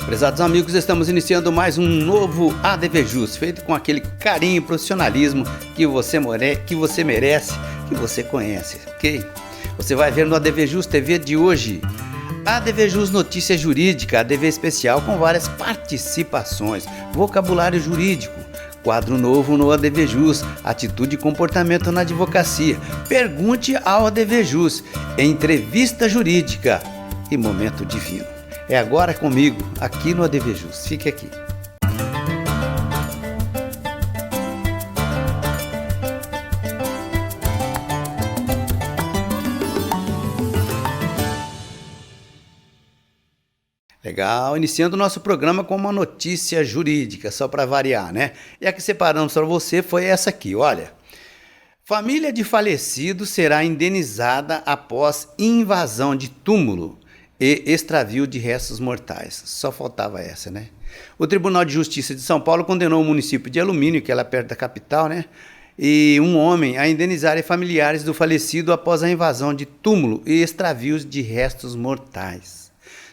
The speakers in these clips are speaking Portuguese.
Prezados amigos, estamos iniciando mais um novo ADV Jus, feito com aquele carinho e profissionalismo que você merece, que você conhece, ok? Você vai ver no ADV Jus TV de hoje, ADV Jus Notícia Jurídica, ADV Especial com várias participações, vocabulário jurídico, quadro novo no ADV Jus, atitude e comportamento na advocacia, pergunte ao ADV Jus, entrevista jurídica e momento divino. É agora comigo, aqui no ADV Jus. Fique aqui. Legal, iniciando o nosso programa com uma notícia jurídica, só para variar, né? E a que separamos para você foi essa aqui, olha. Família de falecido será indenizada após invasão de túmulo e extravio de restos mortais. Só faltava essa, né? O Tribunal de Justiça de São Paulo condenou o município de Alumínio, que é lá perto da capital, né? E um homem a indenizarem familiares do falecido após a invasão de túmulo e extravios de restos mortais.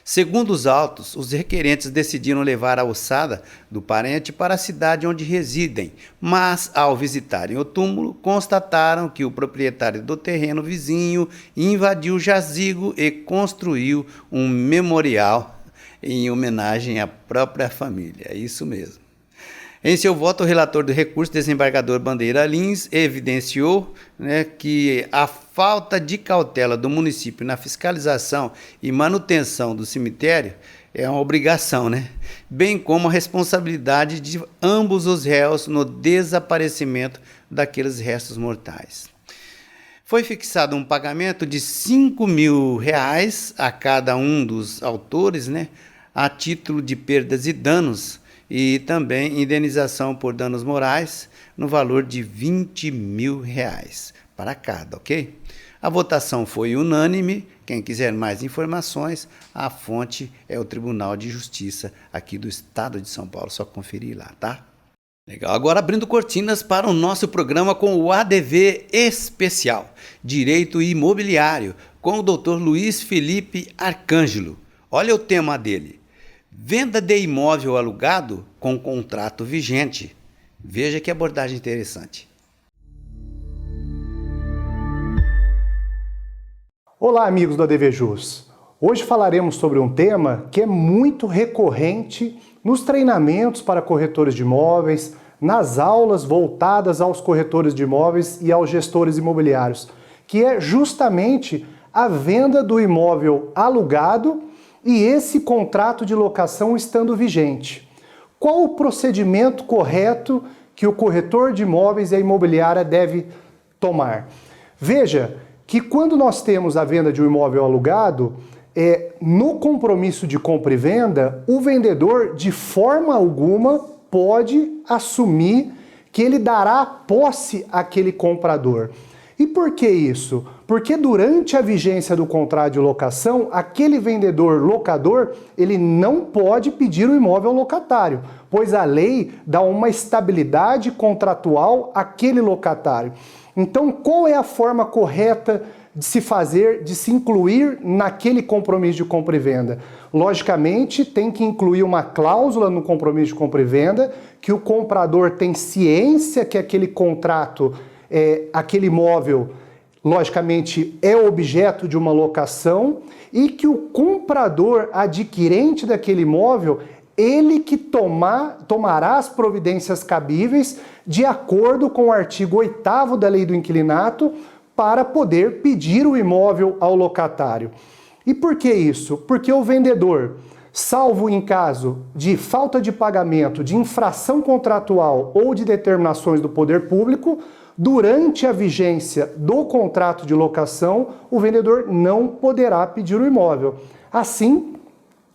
Segundo os autos, os requerentes decidiram levar a ossada do parente para a cidade onde residem, mas, ao visitarem o túmulo, constataram que o proprietário do terreno vizinho invadiu o jazigo e construiu um memorial em homenagem à própria família. É isso mesmo. Em seu voto, o relator do recurso, desembargador Bandeira Lins, evidenciou, que a falta de cautela do município na fiscalização e manutenção do cemitério é uma obrigação, bem como a responsabilidade de ambos os réus no desaparecimento daqueles restos mortais. Foi fixado um pagamento de R$5.000 a cada um dos autores, a título de perdas e danos, e também indenização por danos morais no valor de R$20.000 para cada, ok? A votação foi unânime. Quem quiser mais informações, a fonte é o Tribunal de Justiça aqui do Estado de São Paulo. Só conferir lá, tá? Legal. Agora abrindo cortinas para o nosso programa com o ADV Especial, Direito Imobiliário, com o Dr. Luiz Felipe Arcângelo. Olha o tema dele. Venda de imóvel alugado com contrato vigente. Veja que abordagem interessante. Olá, amigos do ADV Jus. Hoje falaremos sobre um tema que é muito recorrente nos treinamentos para corretores de imóveis, nas aulas voltadas aos corretores de imóveis e aos gestores imobiliários, que é justamente a venda do imóvel alugado e esse contrato de locação estando vigente. Qual o procedimento correto que o corretor de imóveis e a imobiliária deve tomar? Veja que quando nós temos a venda de um imóvel alugado, no compromisso de compra e venda, o vendedor de forma alguma pode assumir que ele dará posse àquele comprador. E por que isso? Porque durante a vigência do contrato de locação, aquele vendedor locador, ele não pode pedir o imóvel ao locatário, pois a lei dá uma estabilidade contratual àquele locatário. Então, qual é a forma correta de se fazer, de se incluir naquele compromisso de compra e venda? Logicamente, tem que incluir uma cláusula no compromisso de compra e venda, que o comprador tem ciência que aquele contrato, aquele imóvel, logicamente, é objeto de uma locação e que o comprador adquirente daquele imóvel, ele que tomará as providências cabíveis de acordo com o artigo 8º da Lei do Inquilinato para poder pedir o imóvel ao locatário. E por que isso? Porque o vendedor, salvo em caso de falta de pagamento, de infração contratual ou de determinações do poder público, durante a vigência do contrato de locação, o vendedor não poderá pedir o imóvel. Assim,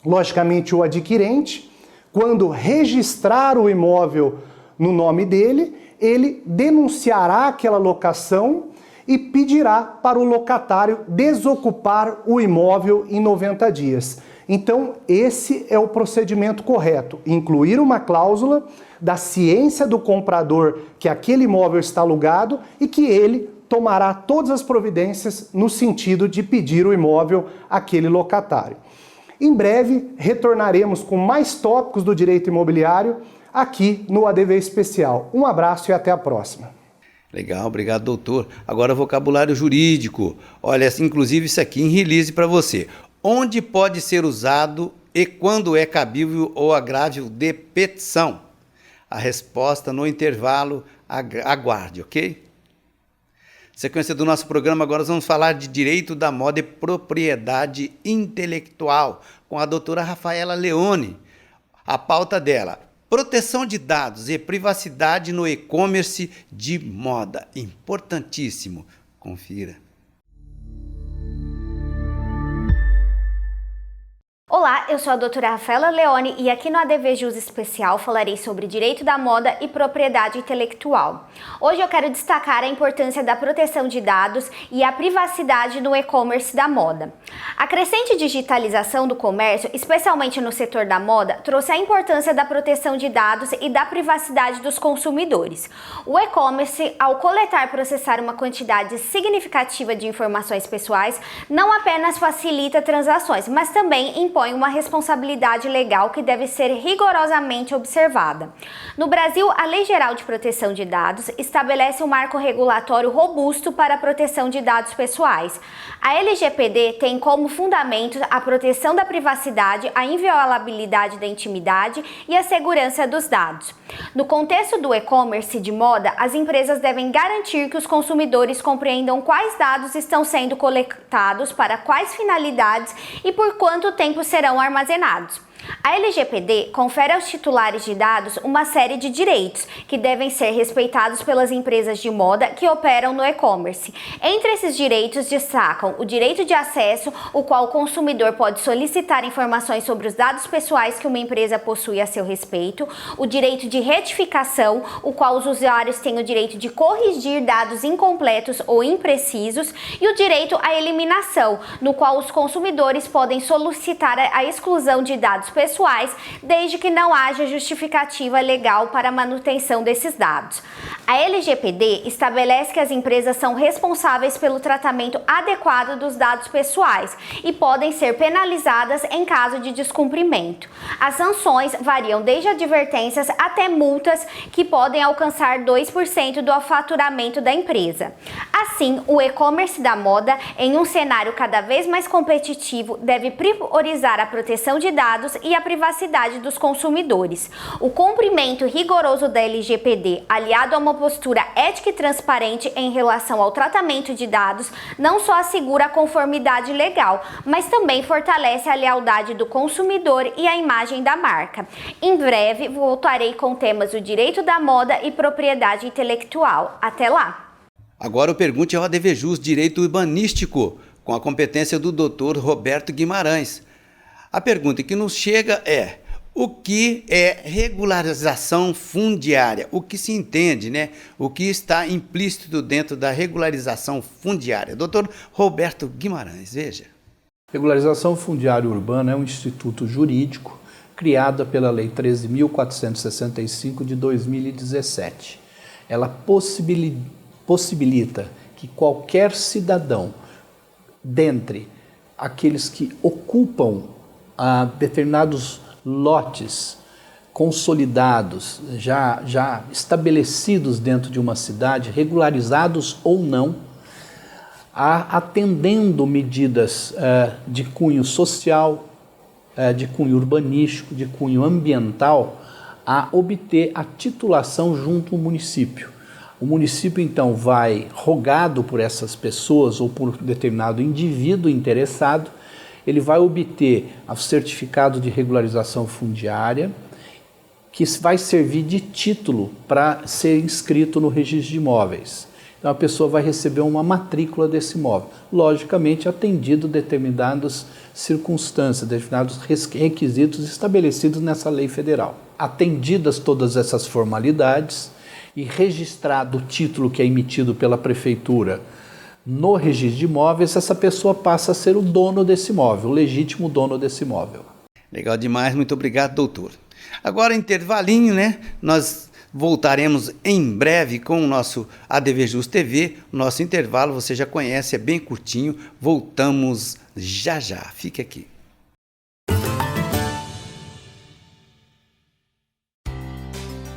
logicamente, o adquirente, quando registrar o imóvel no nome dele, ele denunciará aquela locação e pedirá para o locatário desocupar o imóvel em 90 dias. Então, esse é o procedimento correto, incluir uma cláusula da ciência do comprador que aquele imóvel está alugado e que ele tomará todas as providências no sentido de pedir o imóvel àquele locatário. Em breve, retornaremos com mais tópicos do direito imobiliário aqui no ADV Especial. Um abraço e até a próxima. Legal, obrigado, doutor. Agora, vocabulário jurídico. Olha, inclusive isso aqui em release para você. Onde pode ser usado e quando é cabível ou agravável de petição? A resposta no intervalo, aguarde, ok? Sequência do nosso programa, agora nós vamos falar de direito da moda e propriedade intelectual com a doutora Rafaela Leone. A pauta dela, proteção de dados e privacidade no e-commerce de moda. Importantíssimo. Confira. Olá, eu sou a doutora Rafaela Leone e aqui no ADV Jus Especial falarei sobre direito da moda e propriedade intelectual. Hoje eu quero destacar a importância da proteção de dados e a privacidade no e-commerce da moda. A crescente digitalização do comércio, especialmente no setor da moda, trouxe a importância da proteção de dados e da privacidade dos consumidores. O e-commerce, ao coletar e processar uma quantidade significativa de informações pessoais, não apenas facilita transações, mas também impõe uma responsabilidade legal que deve ser rigorosamente observada. No Brasil, a Lei Geral de Proteção de Dados estabelece um marco regulatório robusto para a proteção de dados pessoais. A LGPD tem como fundamento a proteção da privacidade, a inviolabilidade da intimidade e a segurança dos dados. No contexto do e-commerce de moda, as empresas devem garantir que os consumidores compreendam quais dados estão sendo coletados, para quais finalidades e por quanto tempo serão armazenados. A LGPD confere aos titulares de dados uma série de direitos que devem ser respeitados pelas empresas de moda que operam no e-commerce. Entre esses direitos destacam o direito de acesso, o qual o consumidor pode solicitar informações sobre os dados pessoais que uma empresa possui a seu respeito, o direito de retificação, o qual os usuários têm o direito de corrigir dados incompletos ou imprecisos, e o direito à eliminação, no qual os consumidores podem solicitar a exclusão de dados pessoais, desde que não haja justificativa legal para a manutenção desses dados. A LGPD estabelece que as empresas são responsáveis pelo tratamento adequado dos dados pessoais e podem ser penalizadas em caso de descumprimento. As sanções variam desde advertências até multas que podem alcançar 2% do faturamento da empresa. Assim, o e-commerce da moda, em um cenário cada vez mais competitivo, deve priorizar a proteção de dados e a privacidade dos consumidores. O cumprimento rigoroso da LGPD, aliado a uma postura ética e transparente em relação ao tratamento de dados, não só assegura a conformidade legal, mas também fortalece a lealdade do consumidor e a imagem da marca. Em breve, voltarei com temas do direito da moda e propriedade intelectual. Até lá! Agora o Pergunte ao ADV Jus Direito Urbanístico, com a competência do Dr. Roberto Guimarães. A pergunta que nos chega é: o que é regularização fundiária? O que se entende, né? O que está implícito dentro da regularização fundiária? Dr. Roberto Guimarães, veja. Regularização fundiária urbana é um instituto jurídico criado pela Lei 13.465 de 2017. Ela possibilita que qualquer cidadão, dentre aqueles que ocupam determinados lotes consolidados, já estabelecidos dentro de uma cidade, regularizados ou não, atendendo medidas de cunho social, de cunho urbanístico, de cunho ambiental, a obter a titulação junto ao município. O município, então, vai, rogado por essas pessoas ou por determinado indivíduo interessado, ele vai obter o certificado de regularização fundiária, que vai servir de título para ser inscrito no registro de imóveis. Então a pessoa vai receber uma matrícula desse imóvel, logicamente atendido determinadas circunstâncias, determinados requisitos estabelecidos nessa lei federal. Atendidas todas essas formalidades e registrado o título que é emitido pela prefeitura no registro de imóveis, essa pessoa passa a ser o dono desse imóvel, o legítimo dono desse imóvel. Legal demais, muito obrigado, doutor. Agora, intervalinho, né? Nós voltaremos em breve com o nosso ADV Jus TV. O nosso intervalo, você já conhece, é bem curtinho. Voltamos já já. Fique aqui.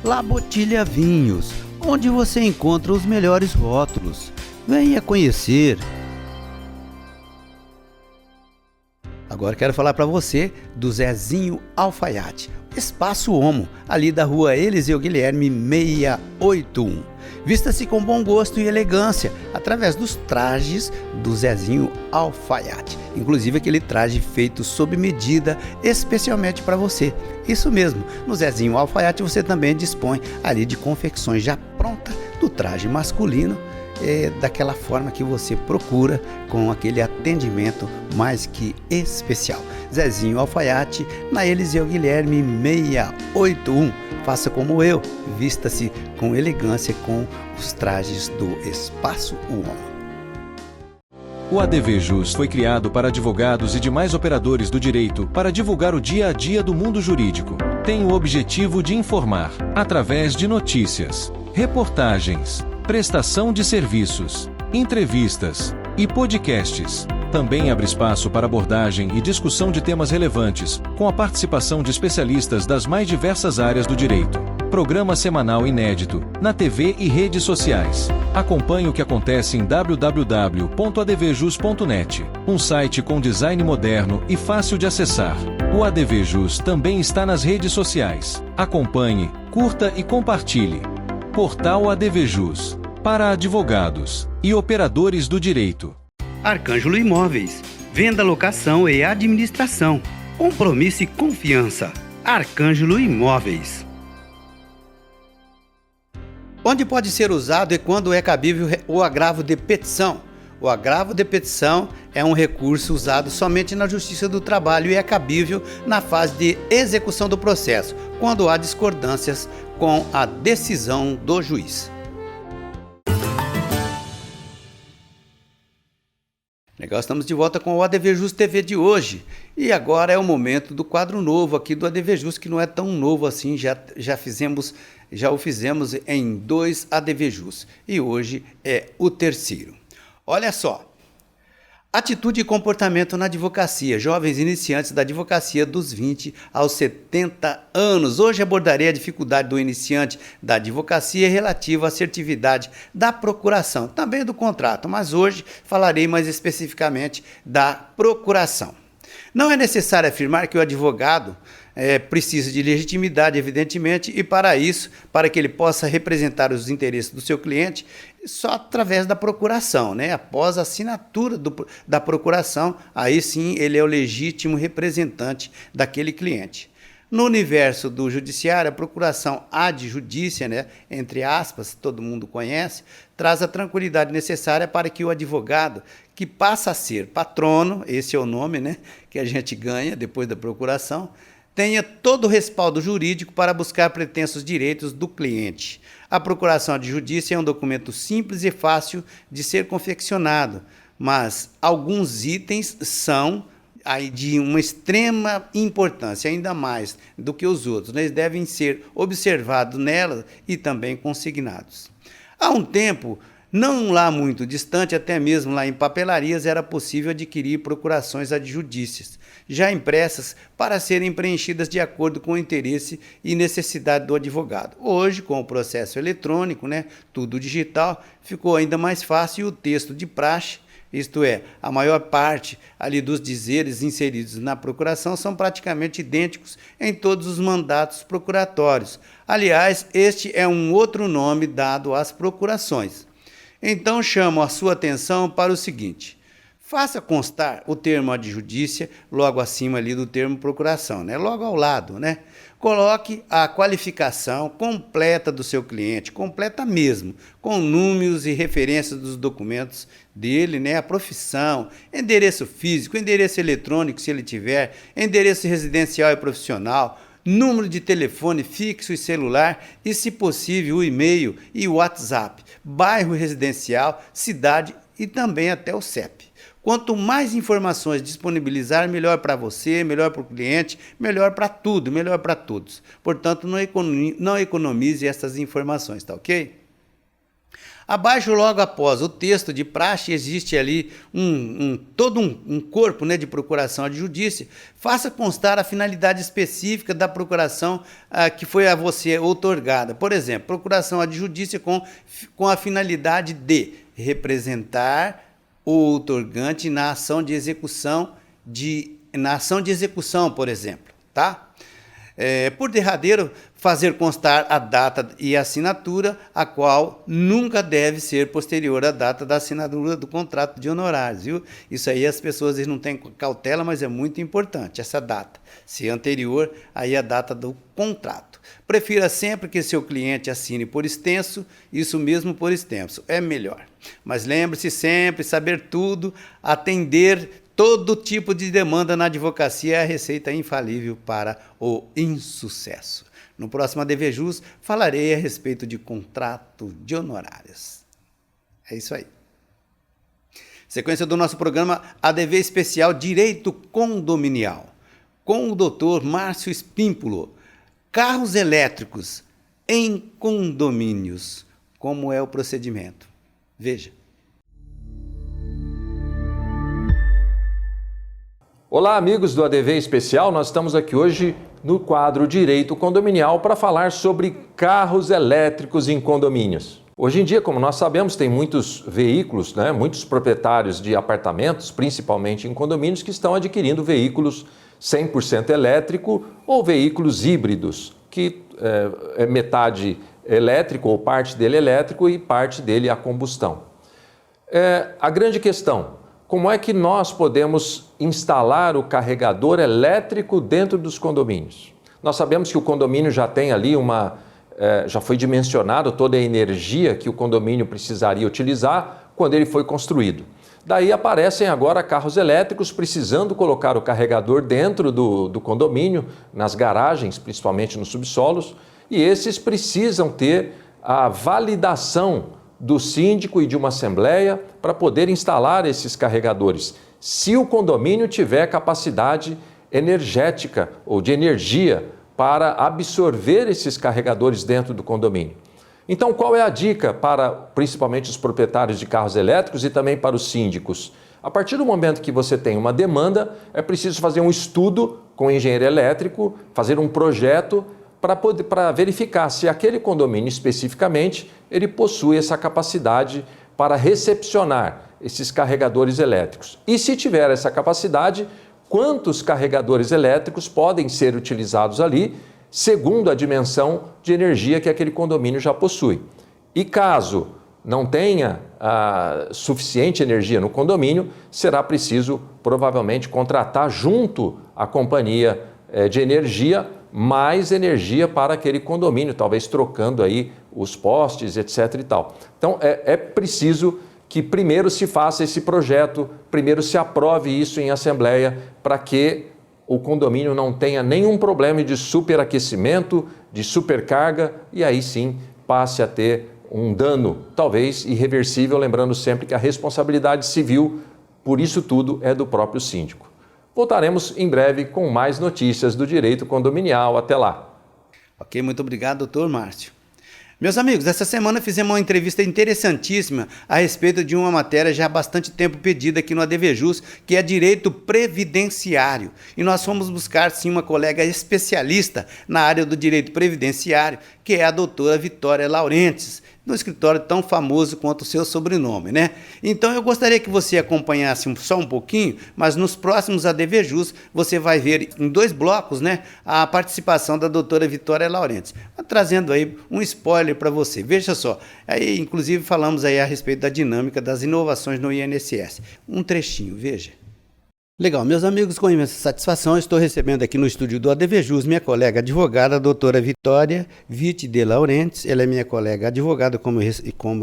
La Botilha Vinhos, onde você encontra os melhores rótulos. Venha conhecer. Agora quero falar para você do Zezinho Alfaiate, Espaço Homo, ali da rua Eliseu Guilherme 681. Vista-se com bom gosto e elegância através dos trajes do Zezinho Alfaiate. Inclusive aquele traje feito sob medida especialmente para você. Isso mesmo, no Zezinho Alfaiate você também dispõe ali de confecções já prontas do traje masculino, daquela forma que você procura, com aquele atendimento mais que especial. Zezinho Alfaiate, na Eliseu Guilherme 681. Faça como eu, vista-se com elegância com os trajes do Espaço Homo. O ADVJus foi criado para advogados e demais operadores do direito para divulgar o dia a dia do mundo jurídico. Tem o objetivo de informar, através de notícias, reportagens, prestação de serviços, entrevistas e podcasts. Também abre espaço para abordagem e discussão de temas relevantes, com a participação de especialistas das mais diversas áreas do direito. Programa semanal inédito, na TV e redes sociais. Acompanhe o que acontece em www.advjus.net, um site com design moderno e fácil de acessar. O ADVJus também está nas redes sociais. Acompanhe, curta e compartilhe. Portal ADVJus, para advogados e operadores do direito. Arcângelo Imóveis, venda, locação e administração. Compromisso e confiança. Arcângelo Imóveis. Onde pode ser usado e quando é cabível o agravo de petição? O agravo de petição é um recurso usado somente na Justiça do Trabalho e é cabível na fase de execução do processo, quando há discordâncias com a decisão do juiz. Legal, estamos de volta com o ADVJus TV de hoje. E agora é o momento do quadro novo aqui do ADVJus, que não é tão novo assim, já o fizemos em 2 ADVJus. E hoje é o terceiro. Olha só. Atitude e comportamento na advocacia. Jovens iniciantes da advocacia dos 20 aos 70 anos. Hoje abordarei a dificuldade do iniciante da advocacia relativa à assertividade da procuração, também do contrato, mas hoje falarei mais especificamente da procuração. Não é necessário afirmar que o advogado precisa de legitimidade, evidentemente, e para isso, para que ele possa representar os interesses do seu cliente, só através da procuração, né? Após a assinatura da procuração, aí sim ele é o legítimo representante daquele cliente. No universo do judiciário, a procuração ad judicia, né, entre aspas, todo mundo conhece, traz a tranquilidade necessária para que o advogado, que passa a ser patrono, esse é o nome, né, que a gente ganha depois da procuração, tenha todo o respaldo jurídico para buscar pretensos direitos do cliente. A procuração ad judicia é um documento simples e fácil de ser confeccionado, mas alguns itens são aí de uma extrema importância, ainda mais do que os outros. Eles devem ser observados nela e também consignados. Há um tempo, não lá muito distante, até mesmo lá em papelarias, era possível adquirir procurações adjudícias, já impressas para serem preenchidas de acordo com o interesse e necessidade do advogado. Hoje, com o processo eletrônico, né, tudo digital, ficou ainda mais fácil e o texto de praxe, isto é, a maior parte ali dos dizeres inseridos na procuração são praticamente idênticos em todos os mandatos procuratórios. Aliás, este é um outro nome dado às procurações. Então, chamo a sua atenção para o seguinte: faça constar o termo adjudícia logo acima ali do termo procuração, né? Logo ao lado, né? Coloque a qualificação completa do seu cliente, completa mesmo, com números e referências dos documentos dele, né? A profissão, endereço físico, endereço eletrônico, se ele tiver, endereço residencial e profissional, número de telefone fixo e celular e, se possível, o e-mail e o WhatsApp, bairro residencial, cidade e também até o CEP. Quanto mais informações disponibilizar, melhor para você, melhor para o cliente, melhor para tudo, melhor para todos. Portanto, não economize essas informações, tá ok? Abaixo, logo após o texto de praxe, existe ali todo um corpo, né, de procuração adjudícia. Faça constar a finalidade específica da procuração que foi a você outorgada. Por exemplo, procuração adjudícia com a finalidade de representar o outorgante na ação de execução, por exemplo, tá? Por derradeiro, fazer constar a data e a assinatura, a qual nunca deve ser posterior à data da assinatura do contrato de honorários, viu? Isso aí as pessoas não têm cautela, mas é muito importante essa data. Se anterior, aí a data do contrato. Prefira sempre que seu cliente assine por extenso, isso mesmo por extenso, é melhor. Mas lembre-se sempre, saber tudo, atender todo tipo de demanda na advocacia é a receita infalível para o insucesso. No próximo ADVJus falarei a respeito de contrato de honorários. É isso aí. Sequência do nosso programa ADV Especial Direito Condominial, com o Dr. Márcio Espímpulo. Carros elétricos em condomínios. Como é o procedimento? Veja. Olá, amigos do ADV Especial, nós estamos aqui hoje no quadro Direito Condominial para falar sobre carros elétricos em condomínios. Hoje em dia, como nós sabemos, tem muitos veículos, muitos proprietários de apartamentos, principalmente em condomínios, que estão adquirindo veículos 100% elétrico ou veículos híbridos, que é metade elétrico ou parte dele elétrico e parte dele a combustão. A grande questão: como é que nós podemos instalar o carregador elétrico dentro dos condomínios? Nós sabemos que o condomínio já tem ali já foi dimensionado toda a energia que o condomínio precisaria utilizar quando ele foi construído. Daí aparecem agora carros elétricos precisando colocar o carregador dentro do condomínio, nas garagens, principalmente nos subsolos, e esses precisam ter a validação do síndico e de uma assembleia para poder instalar esses carregadores, se o condomínio tiver capacidade energética ou de energia para absorver esses carregadores dentro do condomínio. Então, qual é a dica para principalmente os proprietários de carros elétricos e também para os síndicos? A partir do momento que você tem uma demanda, é preciso fazer um estudo com o engenheiro elétrico, fazer um projeto para verificar se aquele condomínio especificamente ele possui essa capacidade para recepcionar esses carregadores elétricos. E se tiver essa capacidade, quantos carregadores elétricos podem ser utilizados ali, segundo a dimensão de energia que aquele condomínio já possui. E caso não tenha suficiente energia no condomínio, será preciso provavelmente contratar junto à companhia de energia mais energia para aquele condomínio, talvez trocando aí os postes, etc. e tal. Então é preciso que primeiro se faça esse projeto, primeiro se aprove isso em assembleia, para que o condomínio não tenha nenhum problema de superaquecimento, de supercarga, e aí sim passe a ter um dano, talvez irreversível, lembrando sempre que a responsabilidade civil por isso tudo é do próprio síndico. Voltaremos em breve com mais notícias do direito condominial. Até lá. Ok, muito obrigado, doutor Márcio. Meus amigos, essa semana fizemos uma entrevista interessantíssima a respeito de uma matéria já há bastante tempo pedida aqui no ADVJus, que é direito previdenciário. E nós fomos buscar, sim, uma colega especialista na área do direito previdenciário, que é a doutora Vitória Laurentes, no escritório tão famoso quanto o seu sobrenome, né? Então eu gostaria que você acompanhasse só um pouquinho, mas nos próximos ADVJus você vai ver em 2 blocos, né, a participação da doutora Vitória Laurentes, trazendo aí um spoiler para você. Veja só, aí inclusive falamos aí a respeito da dinâmica das inovações no INSS. Um trechinho, veja. Legal, meus amigos, com imensa satisfação, estou recebendo aqui no estúdio do ADVJus minha colega advogada, a doutora Vitória Vitti de Laurentes. Ela é minha colega advogada, como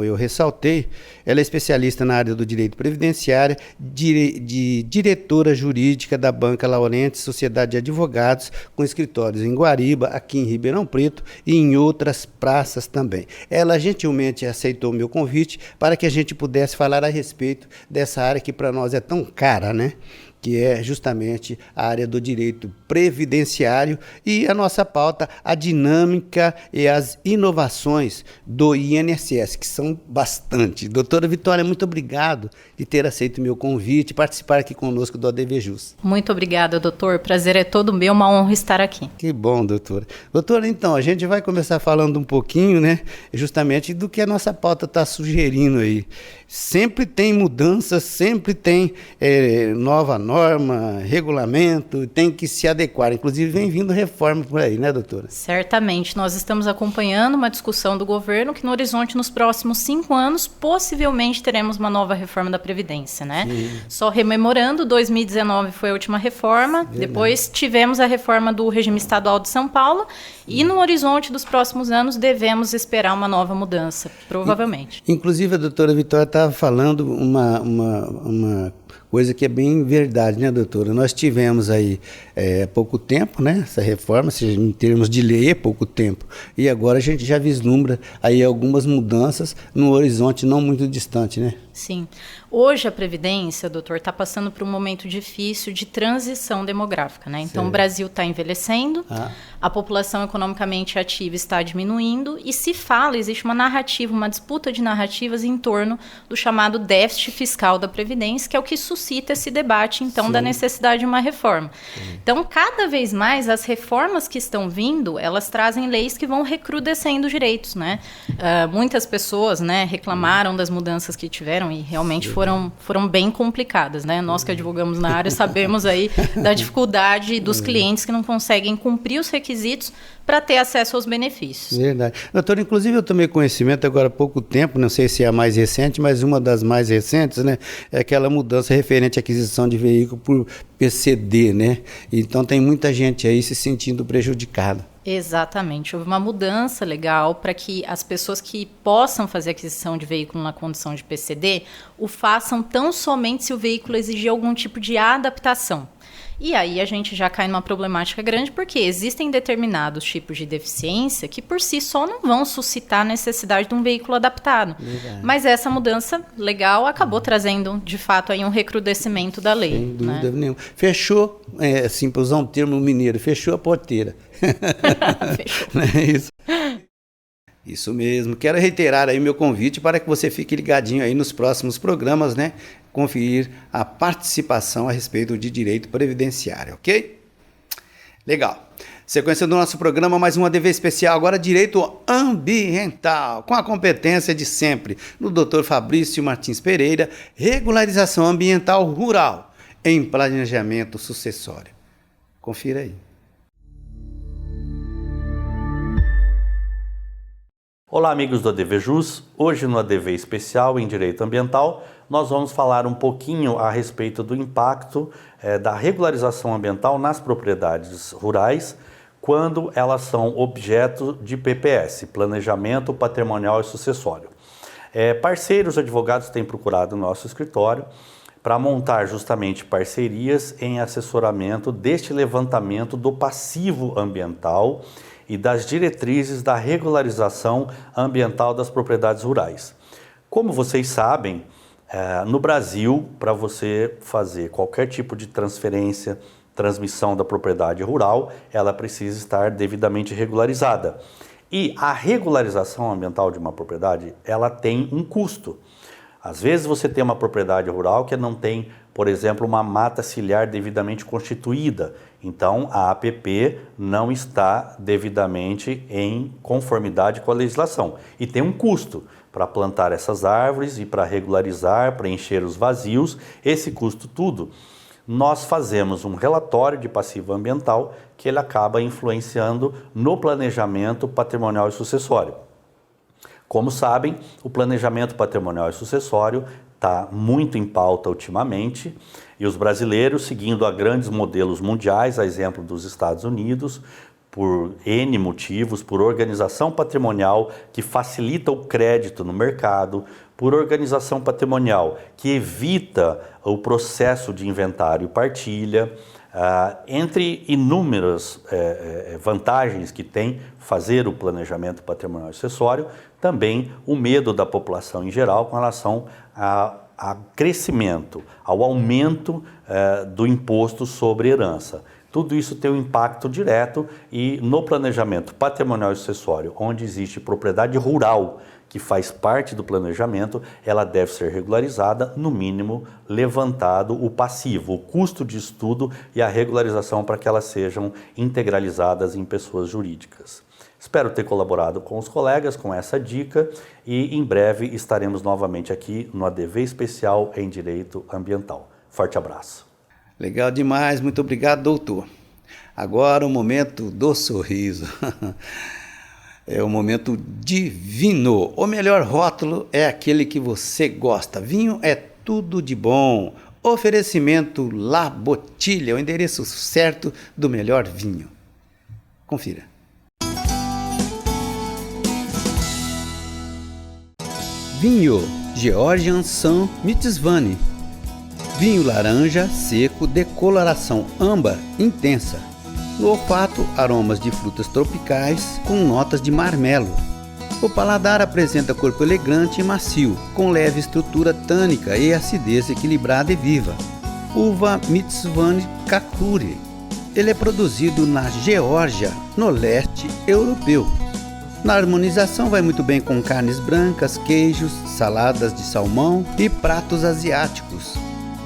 eu ressaltei. Ela é especialista na área do direito previdenciário, diretora jurídica da Banca Laurentes, Sociedade de Advogados, com escritórios em Guariba, aqui em Ribeirão Preto e em outras praças também. Ela gentilmente aceitou o meu convite para que a gente pudesse falar a respeito dessa área que para nós é tão cara, né? que é justamente a área do direito previdenciário, e a nossa pauta, a dinâmica e as inovações do INSS, que são bastante. Doutora Vitória, muito obrigado de ter aceito o meu convite e participar aqui conosco do ADVJus. Muito obrigada, doutor. Prazer é todo meu, uma honra estar aqui. Que bom, doutora. Doutora, então, a gente vai começar falando um pouquinho, né, justamente do que a nossa pauta está sugerindo aí. Sempre tem mudanças, sempre tem nova norma, regulamento, tem que se adequar. Inclusive, vem vindo reforma por aí, né, doutora? Certamente. Nós estamos acompanhando uma discussão do governo que, no horizonte, nos próximos 5 anos, possivelmente teremos uma nova reforma da Previdência, né? Sim. Só rememorando, 2019 foi a última reforma, depois tivemos a reforma do regime estadual de São Paulo, e no horizonte dos próximos anos devemos esperar uma nova mudança, provavelmente. Inclusive, a doutora Vitória estava falando uma coisa que é bem verdade, né, doutora? Nós tivemos aí há pouco tempo, né, essa reforma, em termos de lei, é pouco tempo. E agora a gente já vislumbra aí algumas mudanças no horizonte não muito distante, né? Sim. Hoje a Previdência, doutor, está passando por um momento difícil de transição demográfica, né? Então, o Brasil está envelhecendo, a população economicamente ativa está diminuindo e se fala, existe uma narrativa, uma disputa de narrativas em torno do chamado déficit fiscal da Previdência, que é o que suscita esse debate, então, da necessidade de uma reforma. Então, cada vez mais, as reformas que estão vindo, elas trazem leis que vão recrudescendo os direitos, né? Muitas pessoas, né, reclamaram das mudanças que tiveram e realmente foram bem complicadas, né? Nós que advogamos na área sabemos aí da dificuldade dos clientes que não conseguem cumprir os requisitos para ter acesso aos benefícios. Verdade. Doutor, inclusive eu tomei conhecimento agora há pouco tempo, não sei se é a mais recente, mas uma das mais recentes, né, é aquela mudança referente à aquisição de veículo por PCD, né? Então tem muita gente aí se sentindo prejudicada. Exatamente. Houve uma mudança legal para que as pessoas que possam fazer aquisição de veículo na condição de PCD o façam tão somente se o veículo exigir algum tipo de adaptação. E aí a gente já cai numa problemática grande, porque existem determinados tipos de deficiência que por si só não vão suscitar a necessidade de um veículo adaptado. Verdade. Mas essa mudança legal acabou trazendo, de fato, aí um recrudescimento da lei. Sem dúvida nenhuma. Fechou, assim, para usar um termo mineiro, fechou a porteira. Fechou. Não é isso? Isso mesmo. Quero reiterar aí meu convite para que você fique ligadinho aí nos próximos programas, né? Conferir a participação a respeito de direito previdenciário, ok? Legal. Sequência do nosso programa, mais um ADV especial, agora direito ambiental, com a competência de sempre, no Dr. Fabrício Martins Pereira, regularização ambiental rural em planejamento sucessório. Confira aí. Olá, amigos do ADVJus. Hoje no ADV especial em Direito Ambiental, nós vamos falar um pouquinho a respeito do impacto da regularização ambiental nas propriedades rurais quando elas são objeto de PPS, Planejamento Patrimonial e Sucessório. Parceiros advogados têm procurado o nosso escritório para montar justamente parcerias em assessoramento deste levantamento do passivo ambiental e das diretrizes da regularização ambiental das propriedades rurais. Como vocês sabem, no Brasil, para você fazer qualquer tipo de transferência, transmissão da propriedade rural, ela precisa estar devidamente regularizada. E a regularização ambiental de uma propriedade, ela tem um custo. Às vezes você tem uma propriedade rural que não tem, por exemplo, uma mata ciliar devidamente constituída. Então, a APP não está devidamente em conformidade com a legislação. E tem um custo para plantar essas árvores e para regularizar, preencher os vazios. Esse custo tudo, nós fazemos um relatório de passivo ambiental que ele acaba influenciando no planejamento patrimonial e sucessório. Como sabem, o planejamento patrimonial e sucessório está muito em pauta ultimamente e os brasileiros, seguindo a grandes modelos mundiais, a exemplo dos Estados Unidos, por N motivos, por organização patrimonial que facilita o crédito no mercado, por organização patrimonial que evita o processo de inventário e partilha, entre inúmeras vantagens que tem fazer o planejamento patrimonial e sucessório, também o medo da população em geral com relação à a crescimento, ao aumento do imposto sobre herança. Tudo isso tem um impacto direto e no planejamento patrimonial e sucessório, onde existe propriedade rural que faz parte do planejamento, ela deve ser regularizada, no mínimo levantado o passivo, o custo de estudo e a regularização para que elas sejam integralizadas em pessoas jurídicas. Espero ter colaborado com os colegas com essa dica e em breve estaremos novamente aqui no ADV Especial em Direito Ambiental. Forte abraço. Legal demais, muito obrigado, doutor. Agora o momento do sorriso. É o momento de vinho. O melhor rótulo é aquele que você gosta. Vinho é tudo de bom. Oferecimento La Bottiglia, o endereço certo do melhor vinho. Confira. Vinho Georgian St. Mitsvani. Vinho laranja seco de coloração âmbar intensa. No olfato, aromas de frutas tropicais com notas de marmelo. O paladar apresenta corpo elegante e macio, com leve estrutura tânica e acidez equilibrada e viva. Uva Mitsvani Kakuri. Ele é produzido na Geórgia, no leste europeu. Na harmonização vai muito bem com carnes brancas, queijos, saladas de salmão e pratos asiáticos.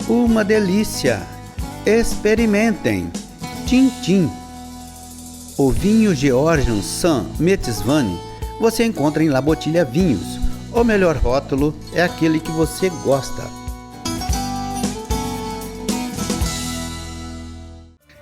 Uma delícia! Experimentem! Tchim-tchim! O vinho Georgian St. Mitsvani você encontra em La Bottiglia Vinhos. O melhor rótulo é aquele que você gosta.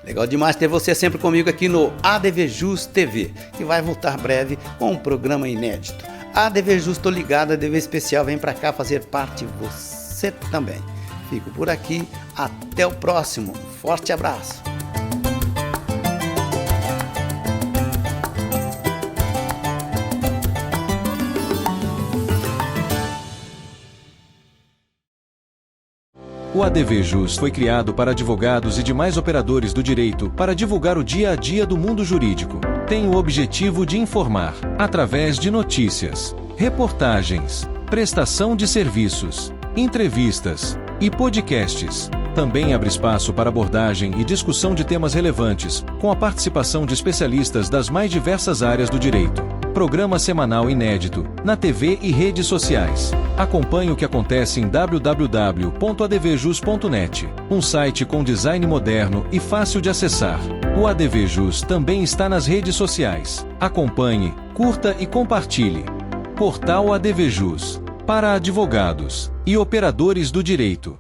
Legal demais ter você sempre comigo aqui no ADV Jus TV, que vai voltar breve com um programa inédito. ADV Jus, tô ligado, ADV Especial, vem pra cá fazer parte você também. Fico por aqui, até o próximo. Forte abraço. O ADV Jus foi criado para advogados e demais operadores do direito para divulgar o dia a dia do mundo jurídico. Tem o objetivo de informar, através de notícias, reportagens, prestação de serviços, entrevistas e podcasts. Também abre espaço para abordagem e discussão de temas relevantes, com a participação de especialistas das mais diversas áreas do direito. Programa semanal inédito, na TV e redes sociais. Acompanhe o que acontece em www.advjus.net, um site com design moderno e fácil de acessar. O ADV Jus também está nas redes sociais. Acompanhe, curta e compartilhe. Portal ADV Jus, para advogados e operadores do direito.